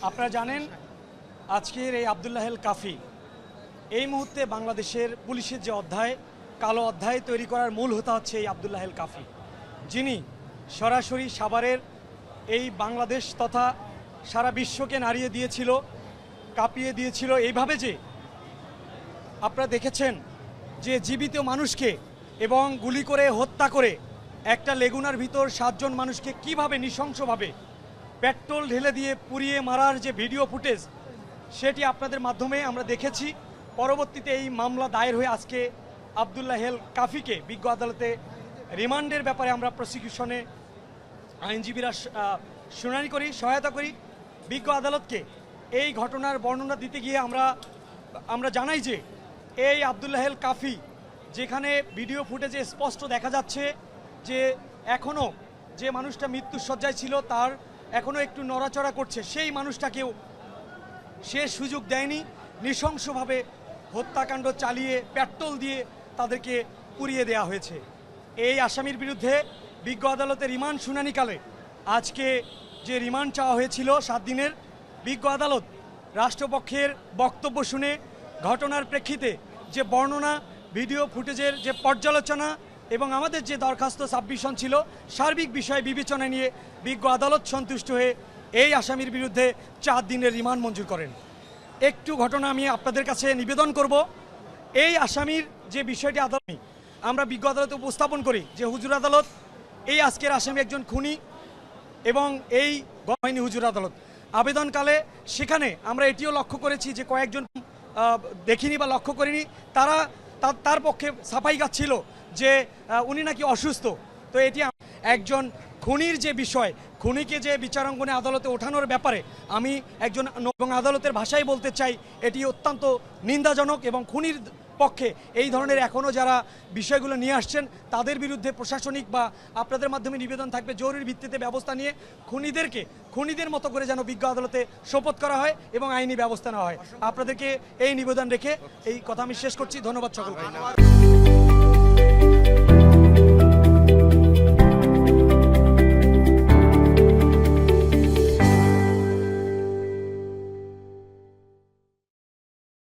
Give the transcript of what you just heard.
আপনারা জানেন আজকের এই আব্দুল্লাহেল কাফি এই মুহূর্তে বাংলাদেশের পুলিশের যে অধ্যায় কালো অধ্যায় তৈরি করার মূল হোতা হচ্ছে এই আব্দুল্লাহেল কাফি, যিনি সরাসরি সাভারের এই বাংলাদেশ তথা সারা বিশ্বকে নাড়িয়ে দিয়েছিল, কাঁপিয়ে দিয়েছিল এইভাবে যে আপনারা দেখেছেন যে জীবিত মানুষকে এবং গুলি করে হত্যা করে একটা লেগুনার ভিতর 7 জন মানুষকে কিভাবে নৃশংসভাবে পেট্রোল ঢেলে দিয়ে পুড়িয়ে মারার যে ভিডিও ফুটেজ সেটি আপনাদের মাধ্যমে আমরা দেখেছি। পরবর্তীতে এই মামলা দায়ের হয়ে আজকে আব্দুল্লাহেল কাফিকে বিজ্ঞ আদালতে রিমান্ডের ব্যাপারে আমরা প্রসিকিউশনে আইনজীবীরা শুনানি করি, সহায়তা করি। বিজ্ঞ আদালতকে এই ঘটনার বর্ণনা দিতে গিয়ে আমরা জানাই যে এই আব্দুল্লাহেল কাফি, যেখানে ভিডিও ফুটেজে স্পষ্ট দেখা যাচ্ছে যে এখনও যে মানুষটা মৃত্যুশয্যায় ছিল তার এখনও একটু নড়াচড়া করছে, সেই মানুষটাকেও সে সুযোগ দেয়নি, নৃশংসভাবে হত্যাকাণ্ড চালিয়ে পেট্রোল দিয়ে তাদেরকে পুড়িয়ে দেওয়া হয়েছে। এই আসামির বিরুদ্ধে বিজ্ঞ আদালতে রিমান্ড শুনানিকালে আজকে যে রিমান্ড চাওয়া হয়েছিল 7 দিনের, বিজ্ঞ আদালত রাষ্ট্রপক্ষের বক্তব্য শুনে ঘটনার প্রেক্ষিতে যে বর্ণনা, ভিডিও ফুটেজের যে পর্যালোচনা এবং আমাদের যে দরখাস্ত সাবমিশন ছিল সার্বিক বিষয় বিবেচনা নিয়ে বিজ্ঞ আদালত সন্তুষ্ট হয়ে এই আসামির বিরুদ্ধে 4 দিনের রিমান্ড মঞ্জুর করেন। একটু ঘটনা আমি আপনাদের কাছে নিবেদন করব। এই আসামির যে বিষয়টি আদালত আমরা বিজ্ঞ আদালতে উপস্থাপন করি যে হুজুর আদালত, এই আজকের আসামি একজন খুনি এবং এই বাহিনী হুজুর আদালত আবেদনকালে সেখানে আমরা এটিও লক্ষ্য করেছি যে কয়েকজন দেখিনি বা লক্ষ্য করিনি, তার পক্ষে সাফাই গাচ্ছিল যে উনি নাকি অসুস্থ। তো এটি একজন খুনির যে বিষয়, খুনিকে যে বিচারাঙ্গনে আদালতে ওঠানোর ব্যাপারে আমি একজন এবং আদালতের ভাষায় বলতে চাই এটি অত্যন্ত নিন্দাজনক এবং খুনির পক্ষে এই ধরনের এখনও যারা বিষয়গুলো নিয়ে আসছেন তাদের বিরুদ্ধে প্রশাসনিক বা আপনাদের মাধ্যমে নিবেদন থাকবে জরুরি ভিত্তিতে ব্যবস্থা নিয়ে খুনিদের মতো করে যেন বিজ্ঞ আদালতে শপথ করা হয় এবং আইনি ব্যবস্থা নেওয়া হয়। আপনাদেরকে এই নিবেদন রেখে এই কথা আমি শেষ করছি। ধন্যবাদ সকলকে।